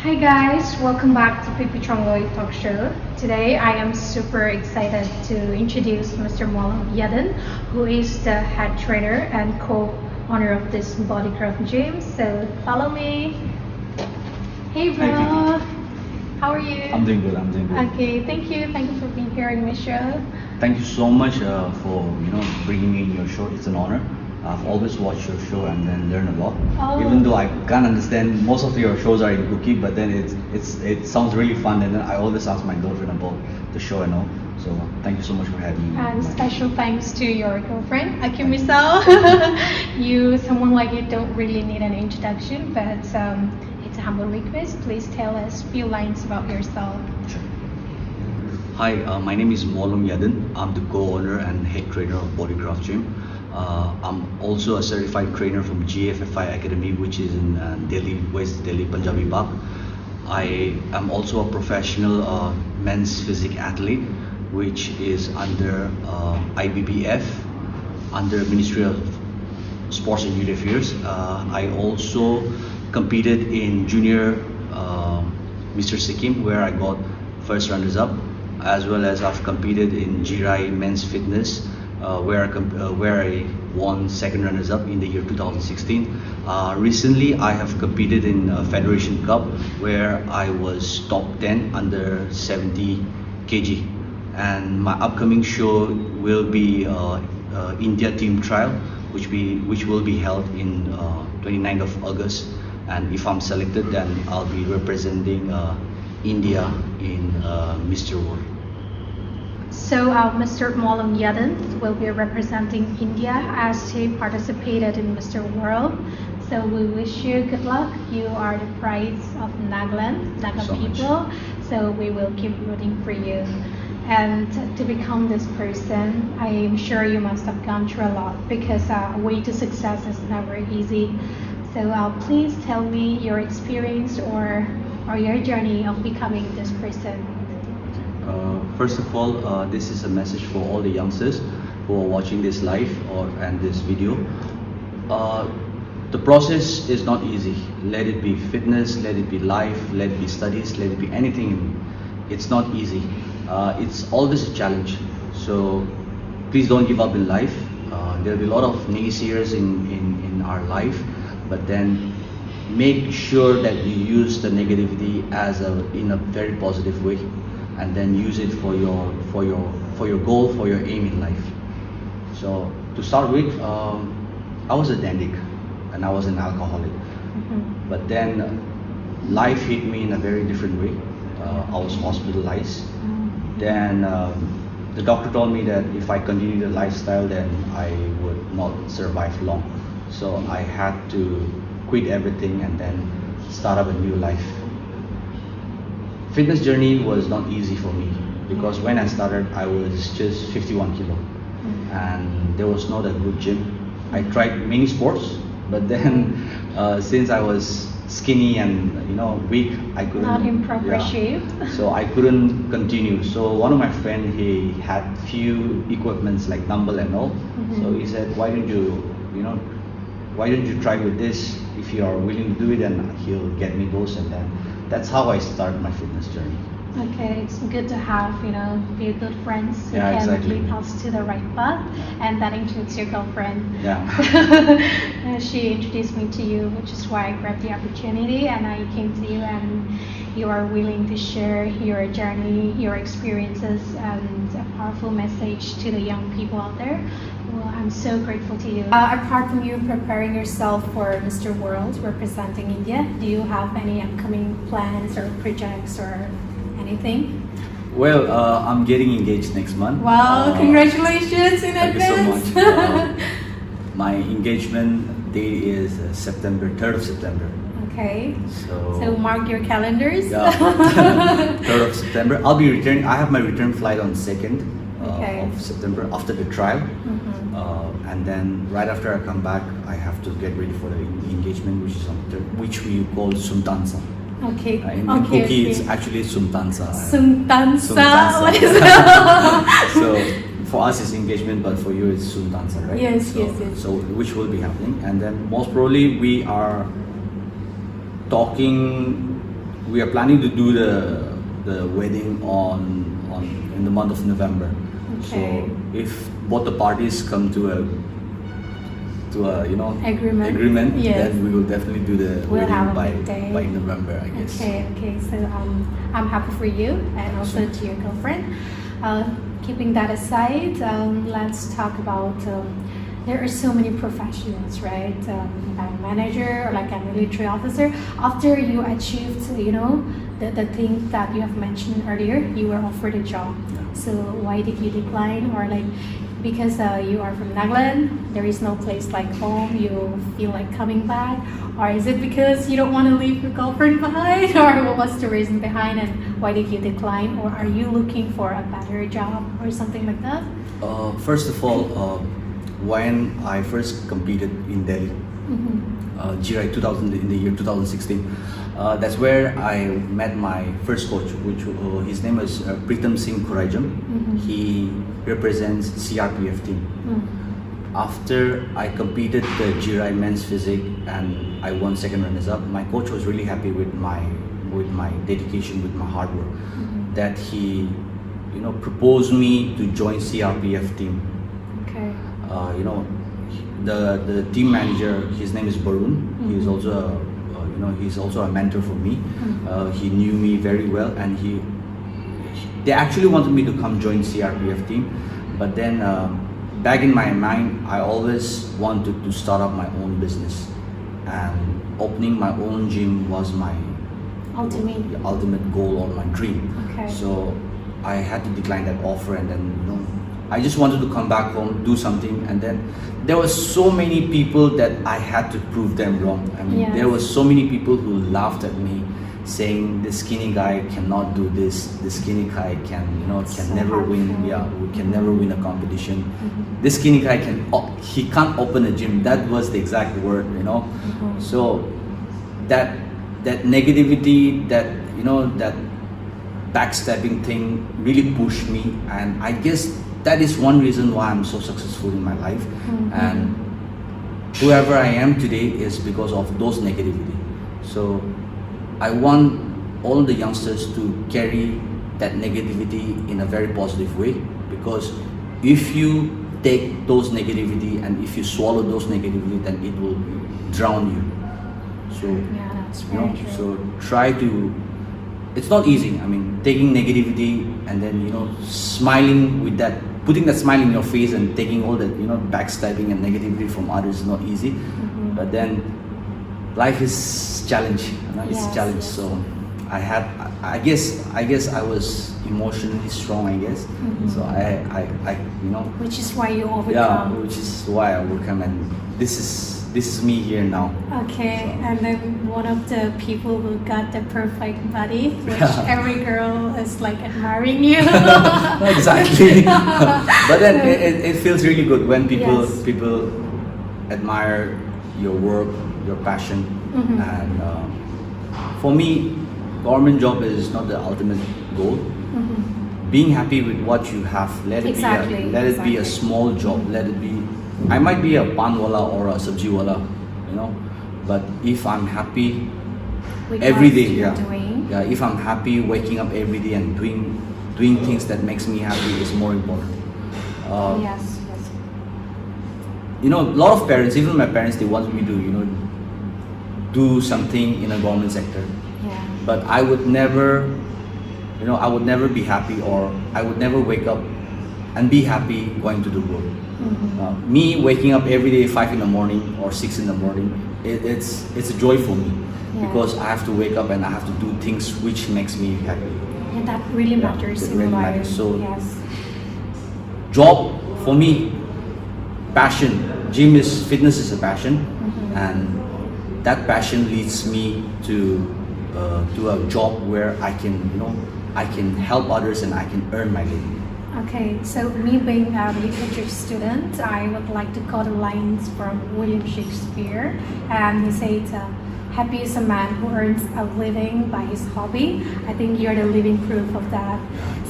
Hi guys, welcome back to Pipi Chongloy Talk Show. Today I am super excited to introduce Mr. Moalong Yaden, who is the head trainer and co-owner of this Bodycraft Gym. So follow me. Hey bro, how are you? I'm doing good. I'm doing good. Okay, thank you. Thank you for being here in my show. Thank you so much for bringing me in your show. It's an honor. I've always watched your show and then learn a lot. Oh. Even though I can't understand, most of your shows are in Cookie, but then it sounds really fun, and then I always ask my girlfriend about the show and all. So thank you so much for having me. And special thanks to your girlfriend, Aki Misal. Someone like you don't really need an introduction, but it's a humble request. Please tell us a few lines about yourself. Sure. Hi, my name is Moalong Yaden. I'm the co-owner and head trainer of Bodycraft Gym. I'm also a certified trainer from GFFI Academy, which is in Delhi, West Delhi, Punjabi Park. I am also a professional men's physique athlete, which is under IBBF, under Ministry of Sports and Youth Affairs. I also competed in junior Mr Sikkim, where I got first runners up, as well as I've competed in Jirai Men's Fitness, where I won second runners up in the year 2016. Recently I have competed in Federation Cup, where I was top 10 under 70 kg, and my upcoming show will be India team trial, which will be held in 29th of August, and if I'm selected, then I'll be representing India in Mr. World. So Mr. Moalong Yaden will be representing India as he participated in Mr. World. So we wish you good luck. You are the pride of Nagaland, Naga So people. So we will keep rooting for you. And to become this person, I am sure you must have gone through a lot, because way to success is never easy. So please tell me your experience or your journey of becoming this person. First of all, this is a message for all the youngsters who are watching this live and this video. The process is not easy. Let it be fitness, let it be life, let it be studies, let it be anything. It's not easy. It's always a challenge. So please don't give up in life. There'll be a lot of naysayers in our life, but then make sure that you use the negativity in a very positive way, and then use it for your goal, for your aim in life. So to start with, I was a dandic and I was an alcoholic. But then life hit me in a very different way. I was hospitalized. Then the doctor told me that if I continue the lifestyle, then I would not survive long. So I had to quit everything and then start up a new life. Fitness journey was not easy for me, because when I started I was just 51 kilo and there was not a good gym. I tried many sports, but then since I was skinny and weak, I couldn't. Not in proper shape. So I couldn't continue. So one of my friend, he had few equipments like dumbbell and all. So he said, why don't you try with this? If you are willing to do it, then he'll get me those, and then that's how I started my fitness journey. Okay, it's good to have, be good friends who Yeah, can exactly. lead us to the right path, and that includes your girlfriend. Yeah. She introduced me to you, which is why I grabbed the opportunity and I came to you, and you are willing to share your journey, your experiences, and a powerful message to the young people out there. Well, I'm so grateful to you. Apart from you preparing yourself for Mr. World representing India, do you have any upcoming plans or projects or anything? Well, I'm getting engaged next month. Wow, congratulations in Thank advance. you so much. My engagement date is 3rd of September. Okay. So mark your calendars. Yeah, 3rd of September. I'll be returning. I have my return flight on 2nd of September after the trial. And then right after I come back, I have to get ready for the engagement, which is on 3rd, which we call Sumtansa. Okay. In Cookie, it's actually Sumtansa. Sumtansa. What is that? So for us it's engagement, but for you it's Sumtansa, right? Yes, so, yes. So which will be happening, and then most probably we are talking we are planning to do the wedding on in the month of November. Okay. So if both the parties come to a agreement, Yes. then we will definitely do the We'll have wedding a big day. by November, I guess. Okay. So I'm happy for you and also to your girlfriend. Keeping that aside, let's talk about. There are so many professions, right? Like a manager or like a military officer. After you achieved, the thing that you have mentioned earlier, you were offered a job. Yeah. So why did you decline? Or like because you are from Nagaland, there is no place like home. You feel like coming back, or is it because you don't want to leave your girlfriend behind, or what was the reason behind, and why did you decline? Or are you looking for a better job or something like that? First of all, when I first competed in Delhi, GRI 2000 in the year 2016, that's where I met my first coach, which his name is Pritam Singh Khuraijam. He represents CRPF team. After I competed the GRI men's physique and I won second runners up, my coach was really happy with my dedication, with my hard work. That he, proposed me to join CRPF team. Okay. The team manager, his name is Barun. He's also he's also a mentor for me. He knew me very well, and they actually wanted me to come join CRPF team, but then back in my mind, I always wanted to start up my own business, and opening my own gym was my ultimate goal or my dream. Okay. So I had to decline that offer, and then I just wanted to come back home, do something, and then there were so many people that I had to prove them wrong. I mean, Yes. there were so many people who laughed at me, saying the skinny guy cannot do this, the skinny guy can So never win. hurtful. Yeah, we can never win a competition. This skinny guy he can't open a gym. That was the exact word, So that negativity, that backstabbing thing really pushed me, and I guess that is one reason why I'm so successful in my life. And whoever I am today is because of those negativity. So I want all the youngsters to carry that negativity in a very positive way, because if you take those negativity and if you swallow those negativity, then it will drown you. So Yeah, that's very true. so try to. It's not easy. I mean, taking negativity and then smiling with that, putting that smile in your face and taking all that backstabbing and negativity from others is not easy. But then life is challenge. It's Yes, a challenge. yes. So I guess I was emotionally strong. I guess. So I Which is why you yeah, overcome. which is why I overcome, and this is me here now. Okay, and then one of the people who got the perfect body, which every girl is like admiring you. Exactly. But then it feels really good when people Yes. people admire your work, your passion, and for me, government job is not the ultimate goal. Being happy with what you have, let it be a small job, let it be. I might be a panwala or a sabjiwala, but if I'm happy With every what day, you're doing. if I'm happy waking up every day and doing things that makes me happy is more important. Yes. A lot of parents, even my parents, they want me to do something in a government sector, Yeah. but I would never be happy, or I would never wake up and be happy going to the work. Me waking up every day 5 in the morning or 6 in the morning, it's a joy for me, Yeah. because I have to wake up and I have to do things which makes me happy. Yeah, that really matters it in really life. matters. So yes. job for me, passion. Fitness is a passion, and that passion leads me to a job where I can help others and I can earn my living. Okay, so me being a literature student, I would like to quote the lines from William Shakespeare, and he said, happy as a man who earns a living by his hobby. I think you're the living proof of that.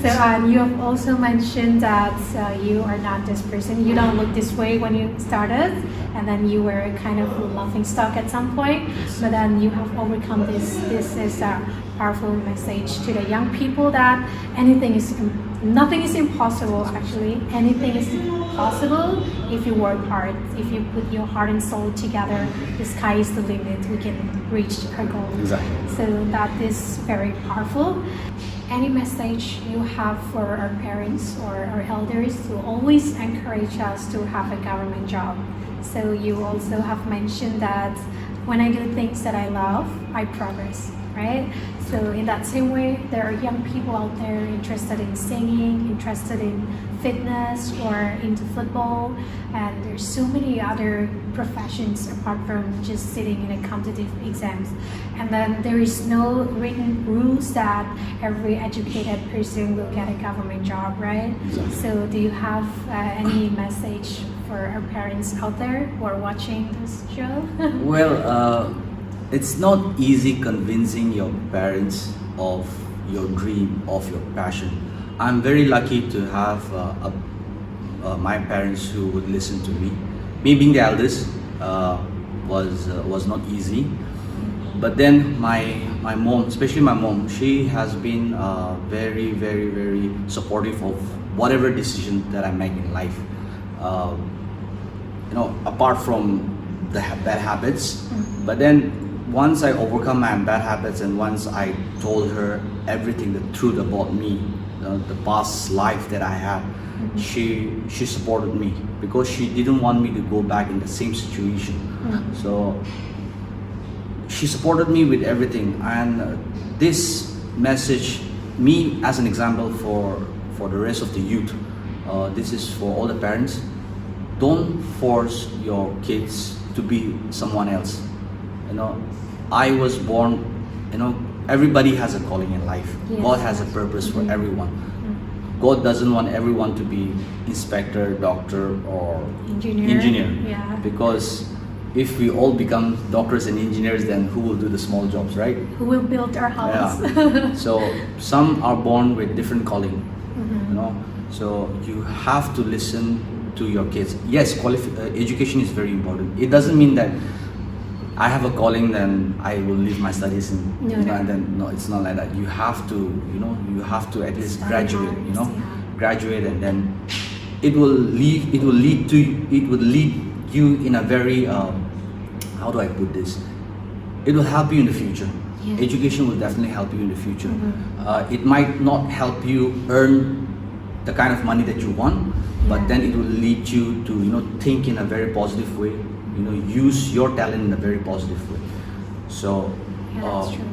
So you have also mentioned that you are not this person. You don't look this way when you started, and then you were kind of a laughing stock at some point. But then you have overcome this. This is a powerful message to the young people that nothing is impossible. Actually, anything is possible if you work hard. If you put your heart and soul together, the sky is the limit. We can reach our goal. Exactly. So that is very powerful. Any message you have for our parents or our elders who always encourage us to have a government job? So you also have mentioned that when I do things that I love, I progress, right? So in that same way, there are young people out there interested in singing, interested in fitness or into football, and there's so many other professions apart from just sitting in a competitive exams. And then there is no written rules that every educated person will get a government job, right? Exactly. So do you have any message for our parents out there who are watching this show? Well, it's not easy convincing your parents of your dream, of your passion. I'm very lucky to have my parents who would listen to me. Me being the eldest was not easy. But then my mom, especially my mom, she has been very, very, very supportive of whatever decision that I make in life. Apart from the bad habits, but then once I overcome my bad habits and once I told her everything, the truth about me, the past life that I had, she supported me because she didn't want me to go back in the same situation. So she supported me with everything, and this message, me as an example for the rest of the youth, this is for all the parents. Don't force your kids to be someone else. I was born, everybody has a calling in life. Yes. God has a purpose for everyone. God doesn't want everyone to be inspector, doctor, or engineer. Yeah. Because if we all become doctors and engineers, then who will do the small jobs, right? Who will build our house? Yeah. So some are born with different calling, So you have to listen to your kids. Yes, education is very important. It doesn't mean that I have a calling, then I will leave my studies and no, it's not like that. You have to, you have to at least graduate, graduate, and then it will lead you in a very how do I put this? It will help you in the future. Yeah. Education will definitely help you in the future. It might not help you earn the kind of money that you want, but then it will lead you to think in a very positive way. Use your talent in a very positive way. So That's true.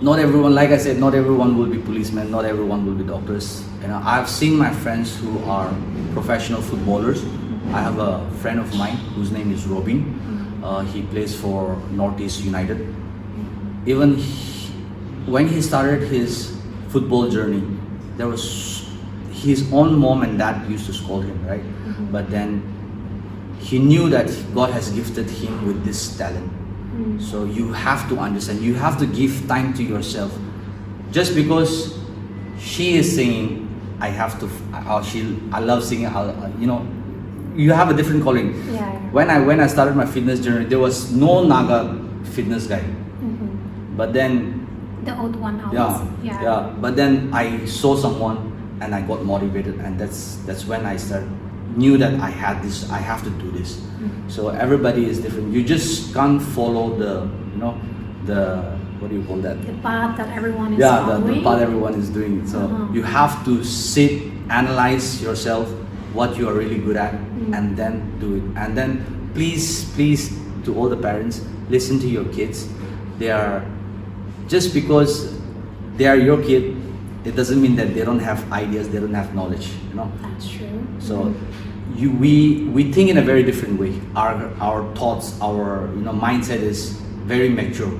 not everyone, like I said, not everyone will be policemen, not everyone will be doctors. I've seen my friends who are professional footballers. I have a friend of mine whose name is Robin. He plays for Northeast United. Even when he started his football journey, there was his own mom and dad used to scold him, right? But then he knew that God has gifted him with this talent. So you have to understand, you have to give time to yourself. Just because she is singing, I love singing, you have a different calling. Yeah. When I started my fitness journey, there was no Naga fitness guy. But then The old one always. But then I saw someone and I got motivated, and that's when I knew that I have to do this. So everybody is different. You just can't follow the what do you call that? The path that everyone is the path everyone is doing. So you have to sit, analyze yourself, what you are really good at, and then do it. And then please, to all the parents, listen to your kids. Just because they are your kid, it doesn't mean that they don't have ideas, they don't have knowledge. That's true. So we think in a very different way. Our thoughts, our mindset is very mature.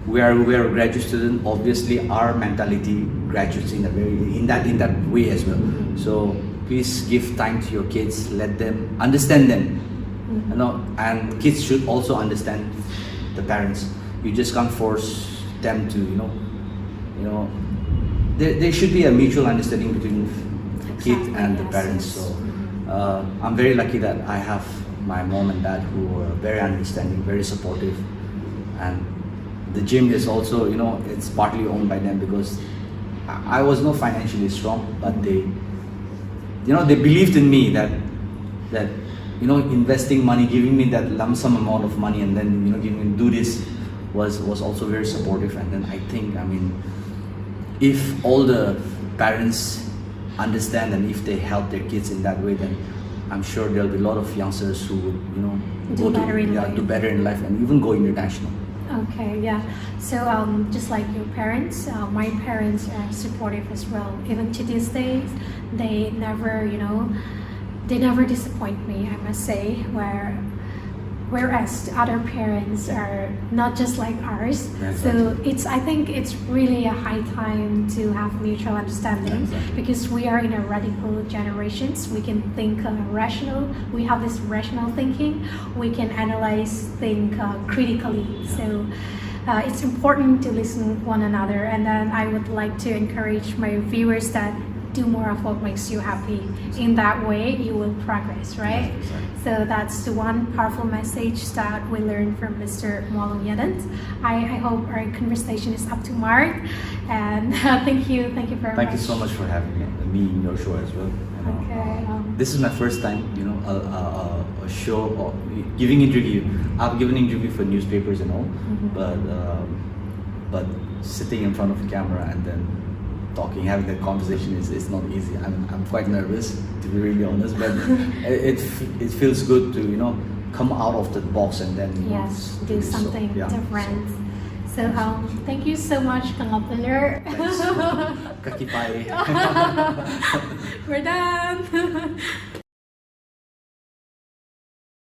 We are a graduate student. Obviously, our mentality graduates in that way as well. So please give time to your kids. Let them understand them. Mhm. You know, and kids should also understand the parents. You just can't force them to, there should be a mutual understanding between the kid Exactly, and the yes, parents. yes. So Mhm. I'm very lucky that I have my mom and dad who are very understanding, very supportive, and the gym is also, it's partly owned by them because I was not financially strong, but they believed in me that investing money, giving me that lump sum amount of money, and then giving me do this was also very supportive. And then I think, I mean, if all the parents understand and if they help their kids in that way, then I'm sure there'll be a lot of youngsters who would Do better in life. do better in life and even go international. Okay, yeah. So just like your parents, my parents are supportive as well. Even to these days, they never, they never disappoint me, I must say. Whereas the other parents are not just like ours. So I think it's really a high time to have mutual understanding, because we are in a radical generations. We can think rational. We have this rational thinking. We can analyze, think critically. So it's important to listen one another. And then I would like to encourage my viewers that do more of what makes you happy. In that way, you will progress, right? Yes, exactly. So that's the one powerful message that we learned from Mr. Moalong Yaden. I hope our conversation is up to mark. And thank you very much. Thank you so much for having me in your show as well. Okay. This is my first time, a show or giving interview. I've given interview for newspapers and all, but sitting in front of the camera and then talking, having that conversation is not easy. I'm quite nervous, to be really honest, but it feels good to come out of the box and then yes, do something different. So thank you so much, Bodybuilder. Kaki pai. We're done.